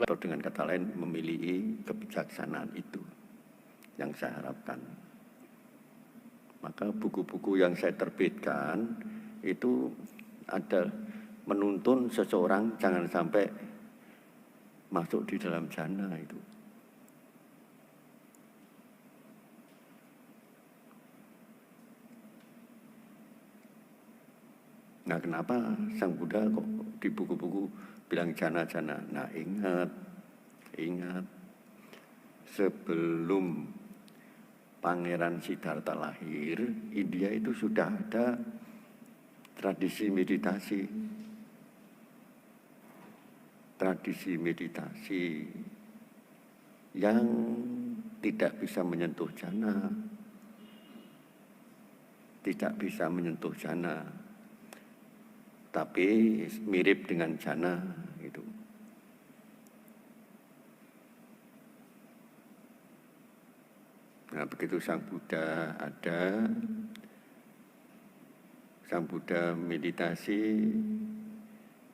atau dengan kata lain memiliki kebijaksanaan itu yang saya harapkan. Maka buku-buku yang saya terbitkan itu ada menuntun seseorang jangan sampai masuk di dalam jana itu. Nah, kenapa Sang Buddha kok di buku-buku bilang jana-jana? Nah, ingat, sebelum Pangeran Siddhartha lahir, India itu sudah ada tradisi meditasi. Tradisi meditasi yang tidak bisa menyentuh jana. Tidak bisa menyentuh jana. Tapi mirip dengan jana itu. Nah, begitu Sang Buddha ada, Sang Buddha meditasi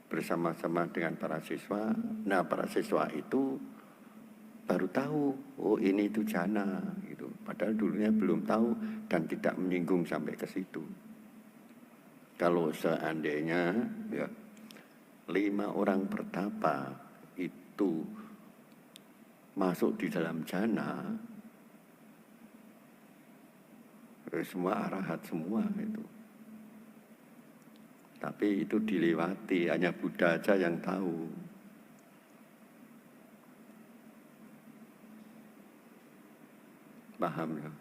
bersama-sama dengan para siswa. Nah, para siswa itu baru tahu, oh ini itu jana gitu. Padahal dulunya belum tahu dan tidak menyinggung sampai ke situ. Kalau seandainya ya 5 orang bertapa itu masuk di dalam jana, semua arahat semua itu. Tapi itu dilewati, hanya Buddha aja yang tahu. Paham ya?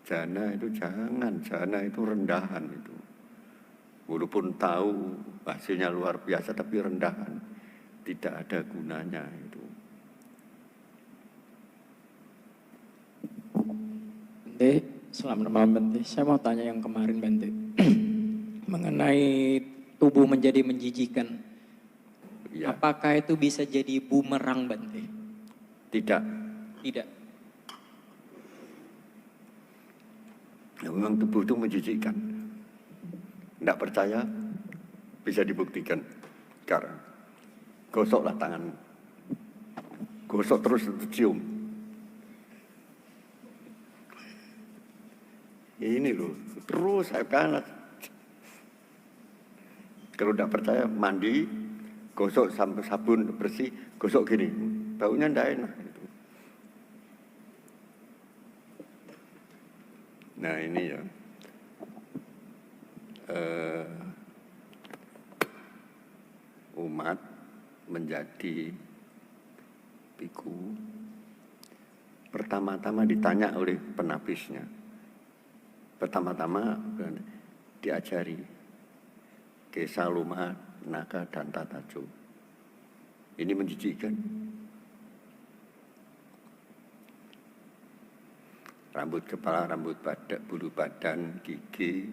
Jana itu jangan, jana itu rendahan itu. Walaupun tahu hasilnya luar biasa, tapi rendahan. Tidak ada gunanya itu. Bente, selamat malam Bente. Saya mau tanya yang kemarin Bente. Mengenai tubuh menjadi menjijikan. Ya. Apakah itu bisa jadi bumerang Bente? Tidak. Tidak. Ya, memang tubuh itu menjijikkan. Tidak percaya, bisa dibuktikan. Sekarang, gosoklah tanganmu. Gosok terus, cium. Ini loh, terus saya panas. Kalau tidak percaya, mandi, gosok sampai sabun bersih, gosok gini. Baunya tidak enak. Nah ini ya. Umat menjadi biku pertama-tama ditanya oleh penapisnya, pertama-tama diajari Kesaluma, Naga dan Tatajo. Ini menjijikkan. Rambut kepala, rambut badan, bulu badan, gigi,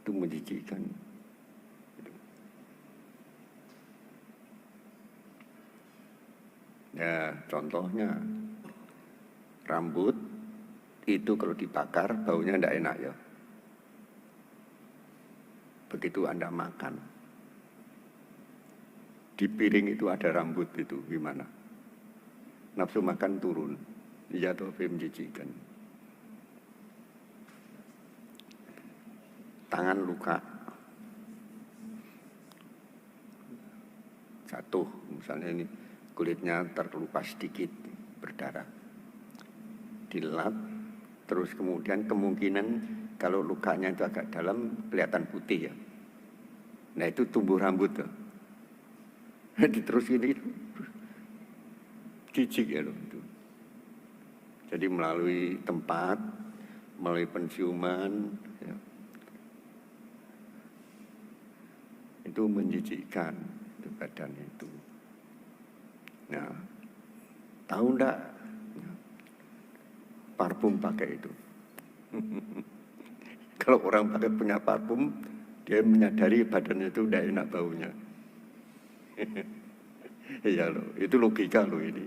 itu menjijikkan. Ya, contohnya rambut itu kalau dibakar baunya tidak enak ya. Begitu Anda makan, di piring itu ada rambut itu gimana? Nafsu makan turun, jatuh menjijikkan. Tangan luka, jatuh, misalnya ini kulitnya terluka sedikit, berdarah, dilap, terus kemudian kemungkinan kalau lukanya itu agak dalam kelihatan putih ya. Nah itu tumbuh rambut tuh. Terus ini jijik ya loh itu. Jadi melalui tempat, melalui penciuman, ya, itu menjijikkan itu badan itu. Nah, tahu enggak parfum pakai itu? Kalau orang pakai punya parfum, dia menyadari badannya itu udah enak baunya. Ya loh, itu logika loh ini.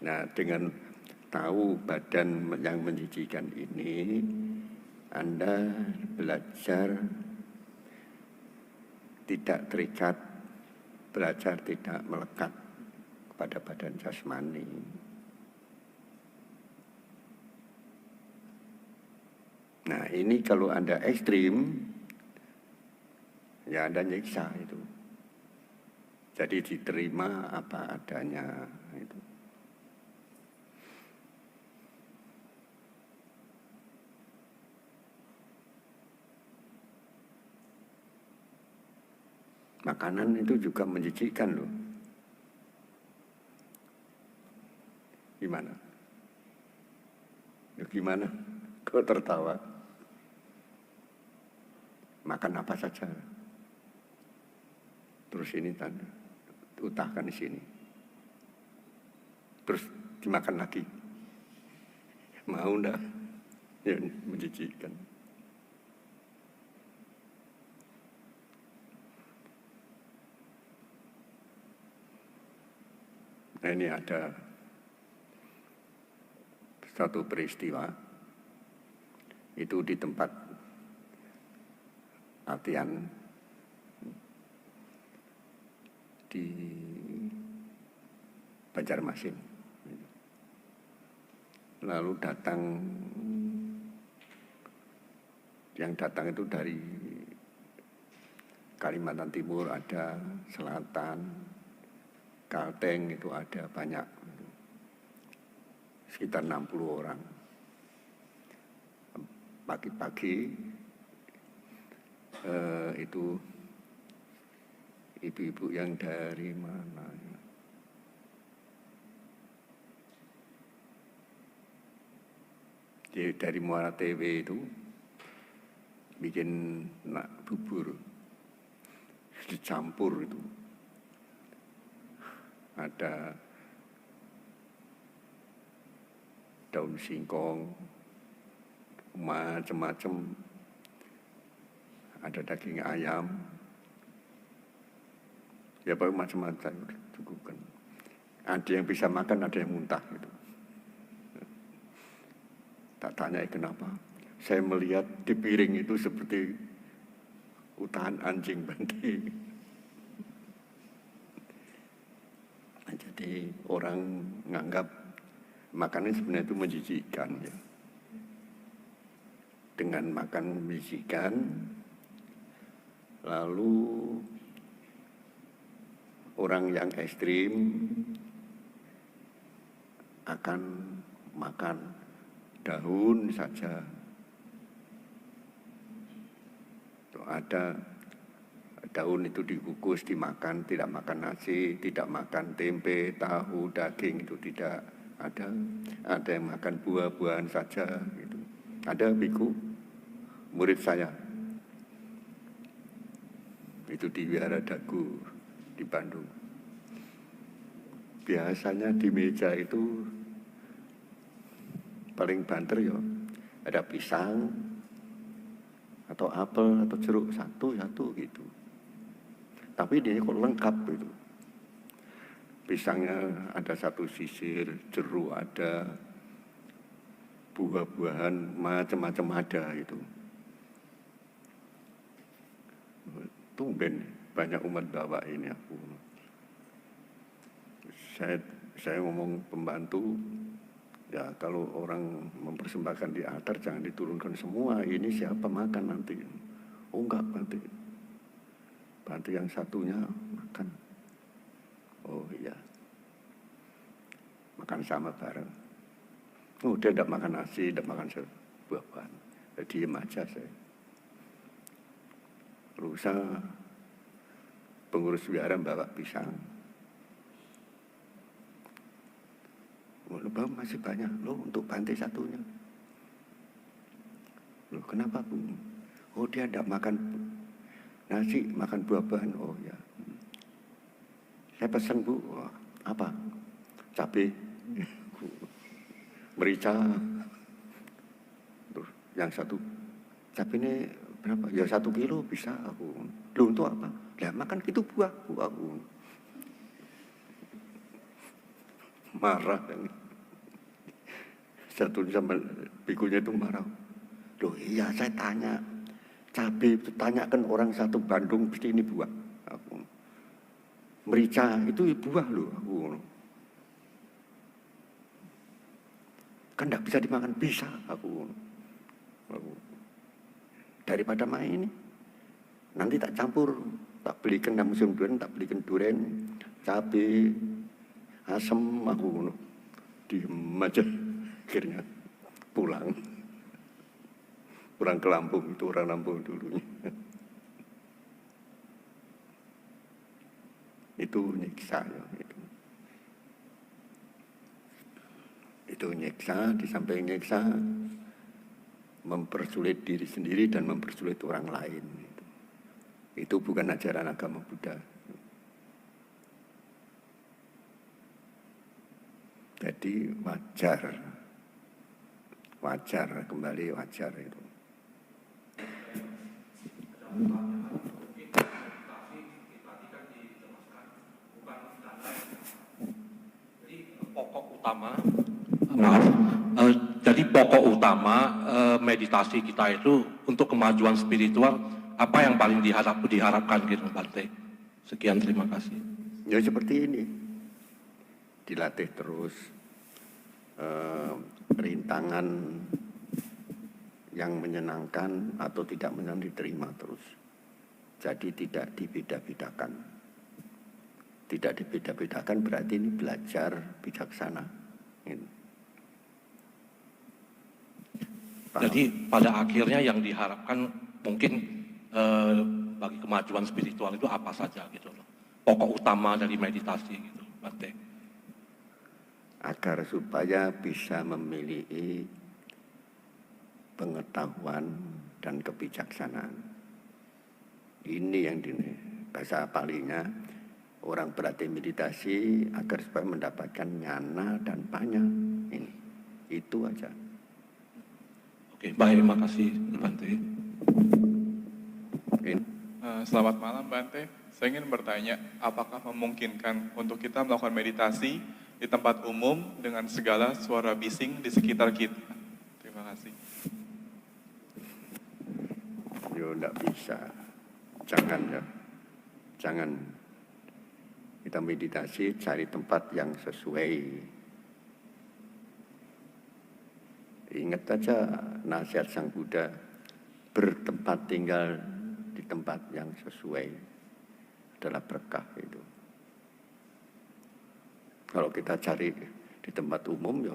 Nah, dengan tahu badan yang menjijikkan ini, Anda belajar tidak terikat, belajar tidak melekat pada badan jasmani. Nah ini kalau Anda ekstrim, ya Anda nyiksa itu. Jadi diterima apa adanya itu. Makanan itu juga menjijikkan loh. Gimana? Ya gimana? Kok tertawa? Makan apa saja. Terus ini tanda, utahkan di sini. Terus dimakan lagi. Mau enggak? Ya menjijikkan. Nah ini ada satu peristiwa, itu di tempat latihan di Banjarmasin. Lalu yang datang itu dari Kalimantan Timur, ada Selatan, Kalteng itu ada banyak, sekitar 60 orang. Pagi-pagi itu ibu-ibu yang dari mana? Dari Muara TW itu bikin bubur, dicampur itu. Ada daun singkong, macam-macam, ada daging ayam, ya macam-macam cukupkan. Ada yang bisa makan, ada yang muntah gitu. Tak tanya kenapa, saya melihat di piring itu seperti utahan anjing banting. Jadi orang menganggap makanan sebenarnya itu menjijikkan ya. Dengan makan menjijikkan, lalu orang yang ekstrim akan makan daun saja. Ada daun itu dikukus, dimakan, tidak makan nasi, tidak makan tempe, tahu, daging, itu tidak ada. Ada yang makan buah-buahan saja gitu. Ada biku murid saya itu di Wihara Dagu di Bandung. Biasanya di meja itu paling banter ya ada pisang atau apel atau jeruk satu-satu gitu. Tapi dia kok lengkap gitu. Pisangnya ada satu sisir, jeruk ada, buah-buahan macam-macam ada itu. Tumben banyak umat bawa ini aku. Saya ngomong pembantu, ya kalau orang mempersembahkan di altar jangan diturunkan semua. Ini siapa makan nanti? Oh enggak, nanti. Bantu yang satunya makan. Oh iya. Makan sama bareng. Oh dia tidak makan nasi, tidak makan buah-buahan. Diem aja saya. Lusa pengurus wihara bawa pisang. Loh, masih banyak loh untuk bantai satunya. Loh kenapa Bu? Oh dia tidak makan nasi, makan buah-buahan. Oh ya. Saya pesan Bu, apa? Cabai, merica. Terus yang satu, cabai ini berapa? Ya 1 kilo bisa aku. Loh untuk apa? Ya makan gitu buah aku. Marah kan. Satu sama bikunya itu marah. Loh iya saya tanya, Cabai itu tanyakan orang satu Bandung pasti ini buah. Aku. Merica itu buah loh. Aku. Kan tidak bisa dimakan, bisa aku. Daripada main ini, nanti tak campur, tak belikan musim durian, tak belikan durian, cabai, asam, aku diem aja. Akhirnya pulang ke Lampung, itu orang Lampung dulunya. Itu nyiksa ya, itu nyiksa, di samping nyiksa mempersulit diri sendiri dan mempersulit orang lain. Itu bukan ajaran agama Buddha. Jadi wajar kembali wajar itu. Jadi pokok utama meditasi kita itu untuk kemajuan spiritual, apa yang paling diharapkan gitu Bante? Sekian, terima kasih. Ya seperti ini, dilatih terus, rintangan yang menyenangkan atau tidak menyenangkan diterima terus. Jadi tidak dibeda-bedakan. Tidak dibeda-bedakan berarti ini belajar bijaksana. Ini. Jadi pada akhirnya yang diharapkan mungkin bagi kemajuan spiritual itu apa saja gitu loh. Pokok utama dari meditasi gitu, Bante. Agar supaya bisa memiliki pengetahuan dan kebijaksanaan. Ini yang bahasa Palinya, orang berlatih meditasi agar supaya mendapatkan nyana dan panya. Ini, itu aja. Oke, baik, terima kasih Bante. Selamat malam Bante, saya ingin bertanya, apakah memungkinkan untuk kita melakukan meditasi di tempat umum dengan segala suara bising di sekitar kita? Terima kasih. Yo, enggak bisa. Jangan ya. Jangan. Kita meditasi cari tempat yang sesuai. Ingat aja nasihat Sang Buddha, bertempat tinggal di tempat yang sesuai adalah berkah itu. Kalau kita cari di tempat umum ya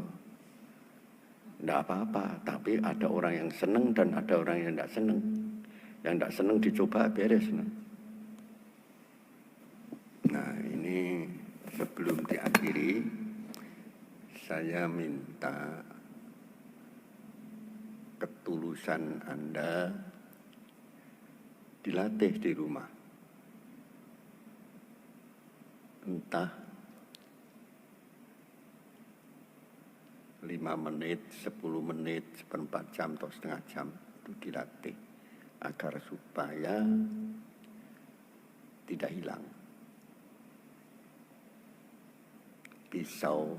enggak apa-apa, tapi ada orang yang senang dan ada orang yang enggak senang. Yang enggak senang dicoba beres. Nah, ini sebelum diakhiri saya minta ketulusan Anda dilatih di rumah. Entah 5 menit, 10 menit, seperempat jam atau setengah jam itu dilatih agar supaya tidak hilang. Pisau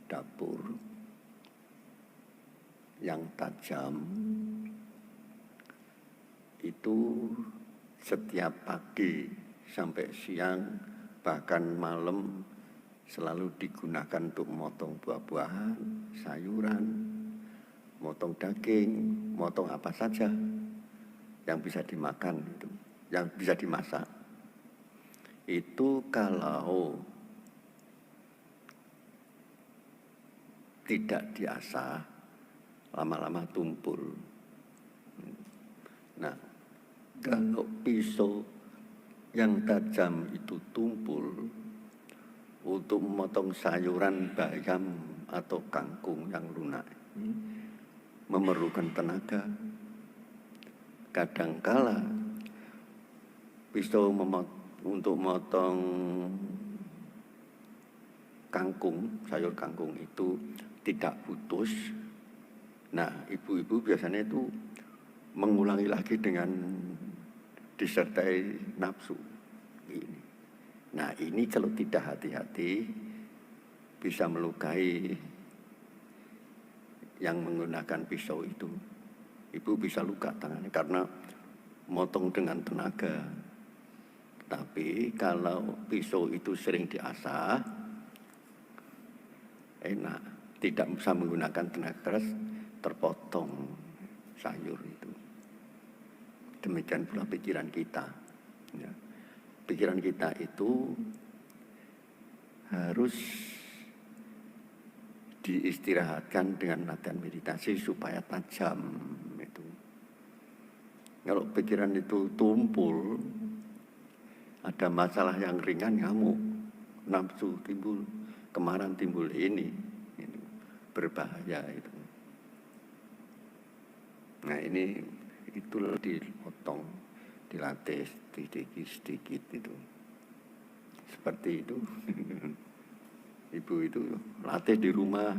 dapur yang tajam itu setiap pagi sampai siang bahkan malam selalu digunakan untuk motong buah-buahan, sayuran, motong daging, motong apa saja yang bisa dimakan itu, yang bisa dimasak. Itu kalau tidak diasah, lama-lama tumpul. Nah, kalau pisau yang tajam itu tumpul untuk memotong sayuran bayam atau kangkung yang lunak, memerlukan tenaga. Kadangkala pisau untuk memotong kangkung, sayur kangkung itu tidak putus. Nah, ibu-ibu biasanya itu mengulangi lagi dengan disertai nafsu. Nah, ini kalau tidak hati-hati bisa melukai yang menggunakan pisau itu. Ibu bisa luka tangannya karena motong dengan tenaga. Tapi kalau pisau itu sering diasah, enak, tidak bisa menggunakan tenaga keras, terpotong sayur itu. Demikian pula pikiran kita. Ya. Pikiran kita itu harus diistirahatkan dengan latihan meditasi supaya tajam itu. Kalau pikiran itu tumpul, ada masalah yang ringan, ngamuk, nafsu timbul, kemarahan timbul, ini berbahaya itu. Nah ini itulah dipotong, dilatih sedikit itu. Seperti itu. Ibu itu latih di rumah,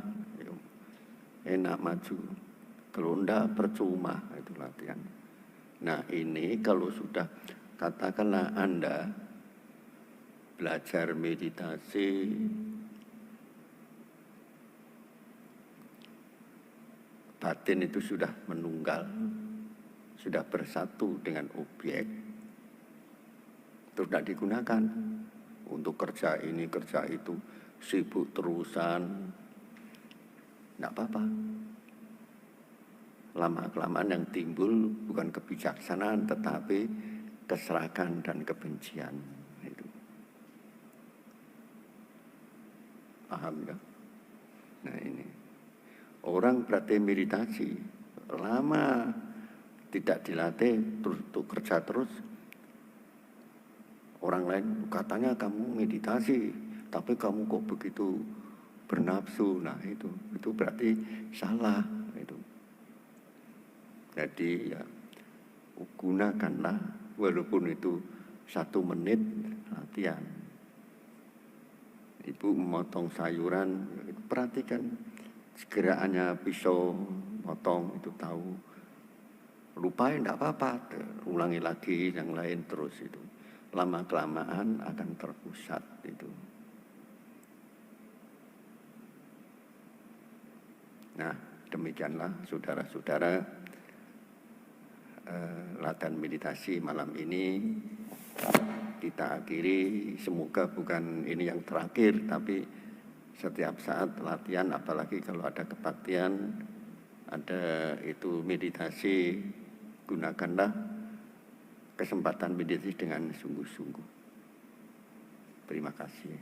enak maju. Kalau enggak percuma itu latihan. Nah ini kalau sudah, katakanlah Anda belajar meditasi, batin itu sudah menunggal, sudah bersatu dengan objek, terus tidak digunakan untuk kerja ini, kerja itu, sibuk terusan, tidak apa-apa. Lama-kelamaan yang timbul bukan kebijaksanaan, tetapi keserakan dan kebencian. Itu. Paham ya? Nah ini. Orang berarti meditasi, lama tidak dilatih, terus untuk kerja terus. Orang lain katanya kamu meditasi, tapi kamu kok begitu bernafsu. Nah itu berarti salah itu. Jadi ya gunakanlah walaupun itu 1 menit latihan. Ibu memotong sayuran, perhatikan gerakannya pisau potong itu tahu. Lupain tidak apa-apa, ulangi lagi yang lain terus itu. Lama-kelamaan akan terpusat itu. Nah, demikianlah saudara-saudara latihan meditasi malam ini kita akhiri. Semoga bukan ini yang terakhir, tapi setiap saat latihan, apalagi kalau ada kebaktian, ada itu meditasi, gunakanlah kesempatan meditasi dengan sungguh-sungguh. Terima kasih.